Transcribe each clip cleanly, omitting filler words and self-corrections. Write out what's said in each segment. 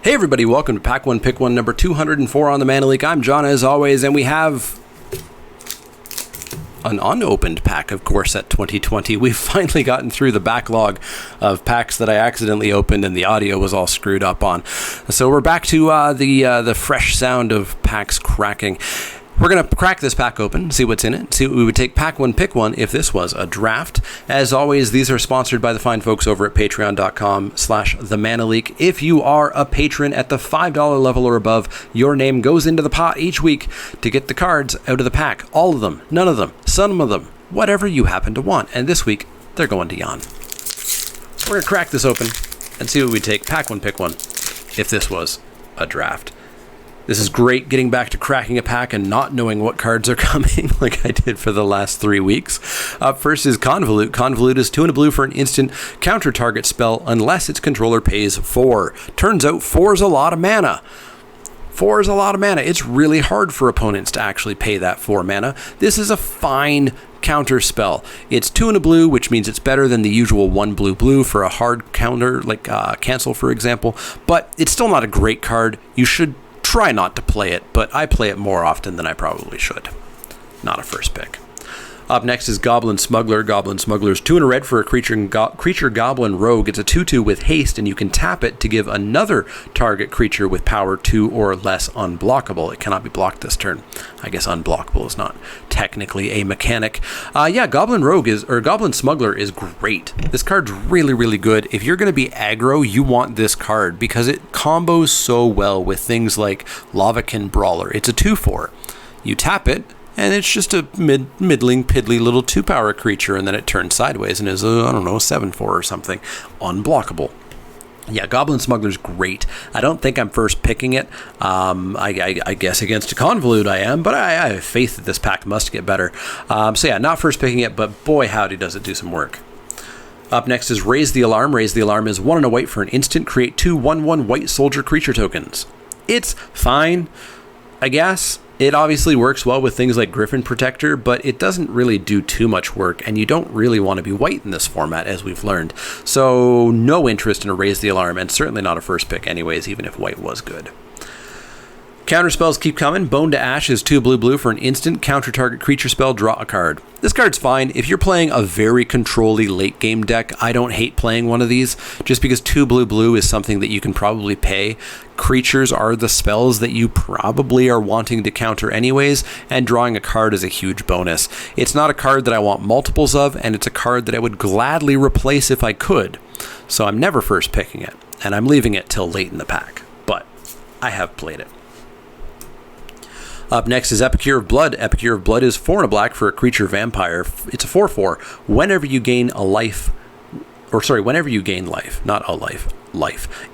Hey everybody, welcome to Pack 1 Pick 1 number 204 on the Mana Leek. I'm John as always, and we have an unopened pack of Core Set 2020. We've finally gotten through the backlog of packs that I accidentally opened and the audio was all screwed up on. So we're back to the fresh sound of packs cracking. We're going to crack this pack open, see what's in it, see what we would take Pack 1 Pick 1 if this was a draft. As always, these are sponsored by the fine folks over at patreon.com/themanaleak. If you are a patron at the $5 level or above, your name goes into the pot each week to get the cards out of the pack. All of them, none of them, some of them, whatever you happen to want. And this week, they're going to Jan. We're going to crack this open and see what we take Pack 1 Pick 1 if this was a draft. This is great, getting back to cracking a pack and not knowing what cards are coming like I did for the last 3 weeks. Up first is Convolute. Convolute is 2 and a blue for an instant counter target spell unless its controller pays 4. Turns out 4 is a lot of mana. 4 is a lot of mana. It's really hard for opponents to actually pay that 4 mana. This is a fine counter spell. It's 2 and a blue, which means it's better than the usual 1 blue for a hard counter, like cancel, for example. But it's still not a great card. You should try not to play it, but I play it more often than I probably should. Not a first pick. Up next is Goblin Smuggler. Goblin Smuggler is 2 and a red for a creature goblin rogue. It's a 2/2 with haste, and you can tap it to give another target creature with power 2 or less unblockable. It cannot be blocked this turn. I guess unblockable is not technically a mechanic. Goblin Smuggler is great. This card's really, really good. If you're going to be aggro, you want this card because it combos so well with things like Lavakin Brawler. It's a 2/4. You tap it, and it's just a middling, piddly little 2-power creature, and then it turns sideways and is, 7/4 or something. Unblockable. Yeah, Goblin Smuggler's great. I don't think I'm first picking it. I guess against a Convolute I am, but I have faith that this pack must get better. Not first picking it, but boy howdy does it do some work. Up next is Raise the Alarm. Raise the Alarm is 1 and a white for an instant. Create 2 1/1 white soldier creature tokens. It's fine, I guess. It obviously works well with things like Griffin Protector, but it doesn't really do too much work, and you don't really want to be white in this format, as we've learned. So no interest in a Raise the Alarm, and certainly not a first pick anyways, even if white was good. Counter spells keep coming. Bone to Ash is 2 blue for an instant counter target creature spell, draw a card. This card's fine. If you're playing a very control-y late game deck, I don't hate playing one of these, just because 2 blue is something that you can probably pay. Creatures are the spells that you probably are wanting to counter anyways, and drawing a card is a huge bonus. It's not a card that I want multiples of, and it's a card that I would gladly replace if I could. So I'm never first picking it, and I'm leaving it till late in the pack, but I have played it. Up next is Epicure of Blood. Epicure of Blood is 4 and a black for a creature vampire. It's a 4/4. Whenever you gain life, not a life.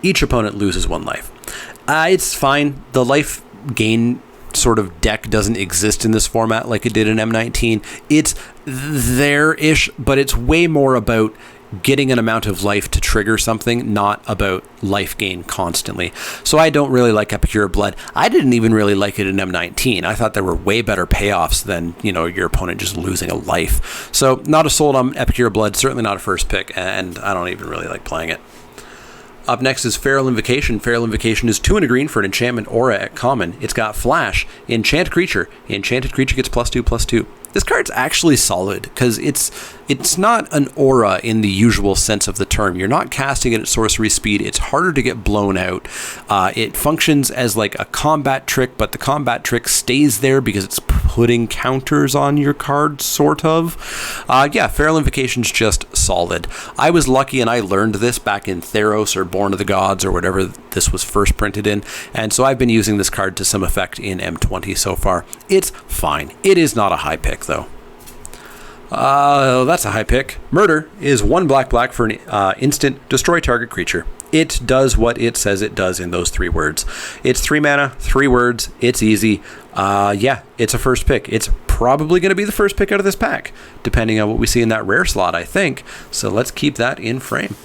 Each opponent loses 1 life. It's fine. The life gain sort of deck doesn't exist in this format like it did in M19. It's there-ish, but it's way more about getting an amount of life to trigger something, not about life gain constantly. So I don't really like Epicure of Blood. I didn't even really like it in M19. I thought there were way better payoffs than, your opponent just losing a life. So not a sold on Epicure of Blood, certainly not a first pick, and I don't even really like playing it. Up next is Feral Invocation. Feral Invocation is 2 and a green for an enchantment aura at common. It's got Flash, enchant creature. Enchanted creature gets +2/+2. This card's actually solid because it's not an aura in the usual sense of the term. You're not casting it at sorcery speed. It's harder to get blown out. It functions as like a combat trick, but the combat trick stays there because it's putting counters on your card, sort of. Feral Invocation's just solid. I was lucky and I learned this back in Theros or Born of the Gods or whatever this was first printed in, and so I've been using this card to some effect in M20 so far. It's fine. It is not a high pick, though. That's a high pick. Murder is 1 black for an instant destroy target creature. It does what it says it does in those 3 words. It's 3 mana, 3 words. It's easy. It's a first pick. It's probably going to be the first pick out of this pack, depending on what we see in that rare slot, I think. So let's keep that in frame.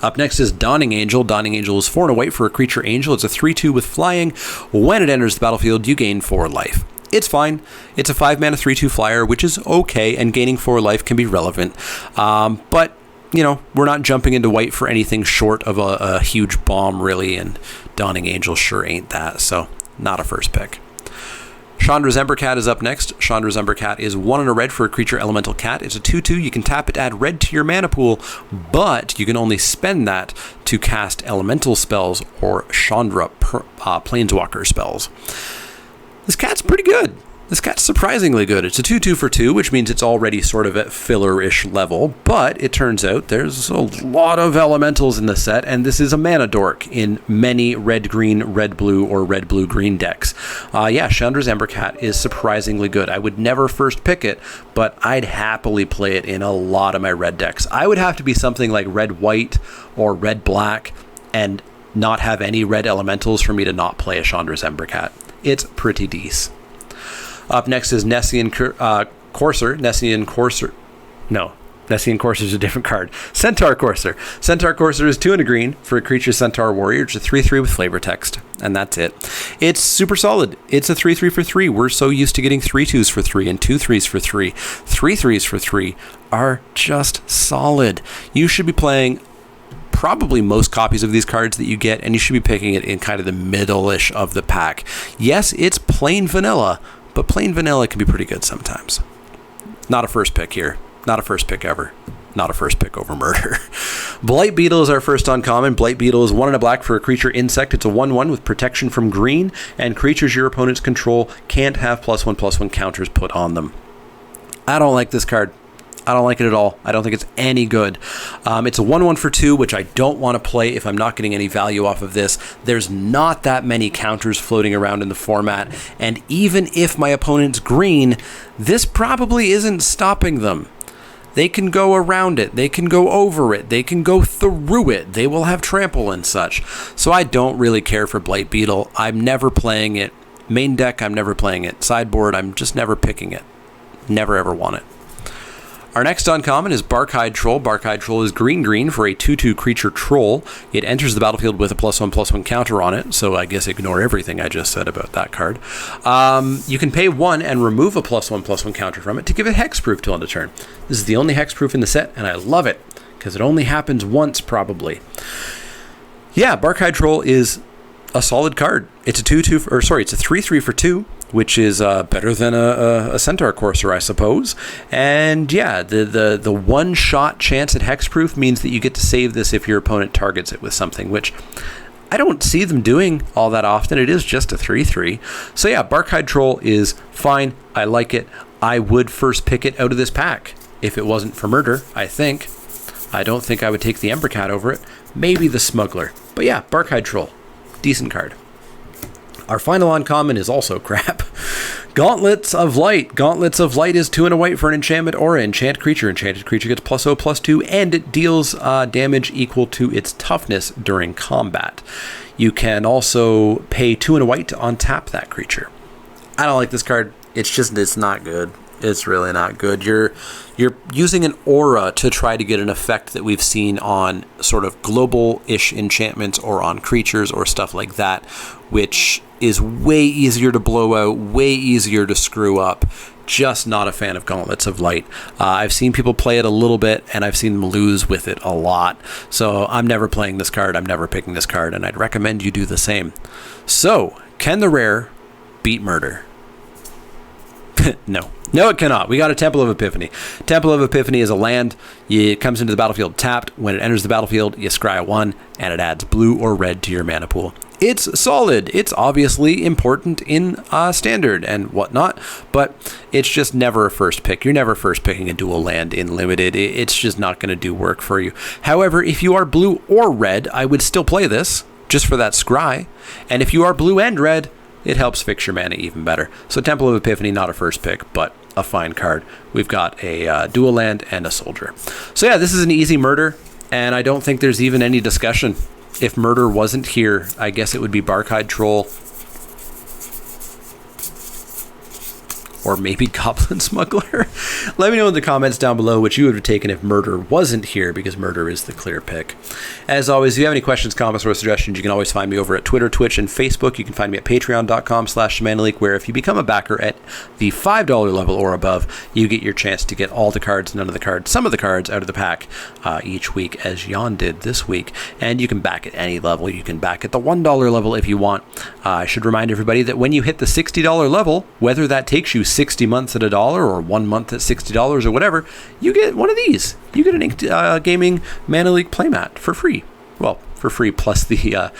Up next is Dawning Angel. Dawning Angel is 4 and a white for a creature angel. It's a 3/2 with flying. When it enters the battlefield, you gain 4 life. It's fine. It's a 5 mana 3/2 flyer, which is okay, and gaining 4 life can be relevant. But we're not jumping into white for anything short of a huge bomb, really, and Dawning Angel sure ain't that, so not a first pick. Chandra's Embercat is up next. Chandra's Embercat is 1 and a red for a creature elemental cat. It's a 2/2. You can tap it, add red to your mana pool, but you can only spend that to cast elemental spells or Chandra planeswalker spells. This cat's pretty good. This cat's surprisingly good. It's a 2/2 for 2, which means it's already sort of at filler-ish level, but it turns out there's a lot of elementals in the set, and this is a mana dork in many red-green, red-blue, or red-blue-green decks. Chandra's Embercat is surprisingly good. I would never first pick it, but I'd happily play it in a lot of my red decks. I would have to be something like red-white or red-black and not have any red elementals for me to not play a Chandra's Embercat. It's pretty decent. Up next is Nessian Courser. Nessian Courser is a different card. Centaur Courser. Centaur Courser is 2 and a green for a creature Centaur Warrior. It's a 3/3 with flavor text, and that's it. It's super solid. It's a 3/3 for 3. We're so used to getting 3/2s for 3 and 2/3s for 3. 3/3s for 3 are just solid. You should be playing probably most copies of these cards that you get, and you should be picking it in kind of the middle-ish of the pack. Yes, it's plain vanilla, but plain vanilla can be pretty good sometimes. Not a first pick here. Not a first pick ever. Not a first pick over Murder. Blight Beetle is our first uncommon. Blight Beetle is 1 and a black for a creature insect. It's a 1/1 with protection from green, and creatures your opponents control can't have +1/+1 counters put on them. I don't like this card. I don't like it at all. I don't think it's any good. It's a 1/1 for 2, which I don't want to play if I'm not getting any value off of this. There's not that many counters floating around in the format, and even if my opponent's green, this probably isn't stopping them. They can go around it. They can go over it. They can go through it. They will have trample and such. So I don't really care for Blight Beetle. I'm never playing it. Main deck, I'm never playing it. Sideboard, I'm just never picking it. Never ever want it. Our next uncommon is Barkhide Troll. Barkhide Troll is green for a 2/2 creature troll. It enters the battlefield with a +1/+1 counter on it, so I guess ignore everything I just said about that card. You can pay 1 and remove a +1/+1 counter from it to give it hexproof till end of turn. This is the only hexproof in the set, and I love it, because it only happens once, probably. Yeah, Barkhide Troll is a solid card. It's a 3/3 for 2. Which is better than a Centaur Courser, I suppose. And yeah, the one-shot chance at hexproof means that you get to save this if your opponent targets it with something, which I don't see them doing all that often. It is just a 3/3. So yeah, Barkhide Troll is fine. I like it. I would first pick it out of this pack if it wasn't for Murder, I think. I don't think I would take the Embercat over it. Maybe the Smuggler. But yeah, Barkhide Troll. Decent card. Our final uncommon is also crap. Gauntlets of Light. Gauntlets of Light is 2 and a white for an enchantment aura. Enchant creature. Enchanted creature gets +0/+2, and it deals damage equal to its toughness during combat. You can also pay 2 and a white to untap that creature. I don't like this card. It's not good. It's really not good. You're using an aura to try to get an effect that we've seen on sort of global-ish enchantments or on creatures or stuff like that, which is way easier to blow out, way easier to screw up. Just not a fan of Gauntlets of Light. I've seen people play it a little bit, and I've seen them lose with it a lot. So I'm never playing this card. I'm never picking this card, and I'd recommend you do the same. So, can the rare beat Murder? No, it cannot. We got a Temple of Epiphany. Temple of Epiphany is a land. It comes into the battlefield tapped. When it enters the battlefield, you scry a 1, and it adds blue or red to your mana pool. It's solid. It's obviously important in Standard and whatnot, but it's just never a first pick. You're never first picking a dual land in Limited. It's just not going to do work for you. However, if you are blue or red, I would still play this, just for that scry. And if you are blue and red, it helps fix your mana even better. So Temple of Epiphany, not a first pick, but a fine card. We've got a dual land and a soldier. So yeah, this is an easy Murder, and I don't think there's even any discussion. If Murder wasn't here, I guess it would be Barkhide Troll or maybe Goblin Smuggler? Let me know in the comments down below what you would have taken if Murder wasn't here, because Murder is the clear pick. As always, if you have any questions, comments, or suggestions, you can always find me over at Twitter, Twitch, and Facebook. You can find me at patreon.com/ShamanLeek, where if you become a backer at the $5 level or above, you get your chance to get all the cards, none of the cards, some of the cards out of the pack each week, as Jan did this week. And you can back at any level. You can back at the $1 level if you want. I should remind everybody that when you hit the $60 level, whether that takes you 60 months at $1 or 1 month at $60 or whatever, you get one of these. You get an Inked Gaming Mana Leek playmat for free. Well, for free, plus the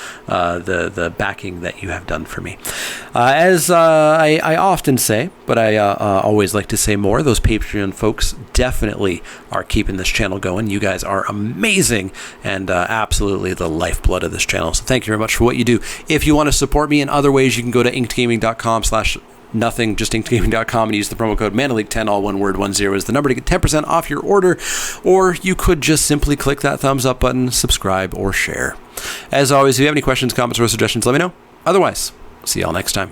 backing that you have done for me. As I often say, but I always like to say more, those Patreon folks definitely are keeping this channel going. You guys are amazing and absolutely the lifeblood of this channel. So thank you very much for what you do. If you want to support me in other ways, you can go to inkedgaming.com/nothing, just inkedgaming.com, and use the promo code ManaLeek10, all one word, 10 is the number to get 10% off your order. Or you could just simply click that thumbs up button, subscribe, or share. As always, if you have any questions, comments, or suggestions, let me know. Otherwise, see y'all next time.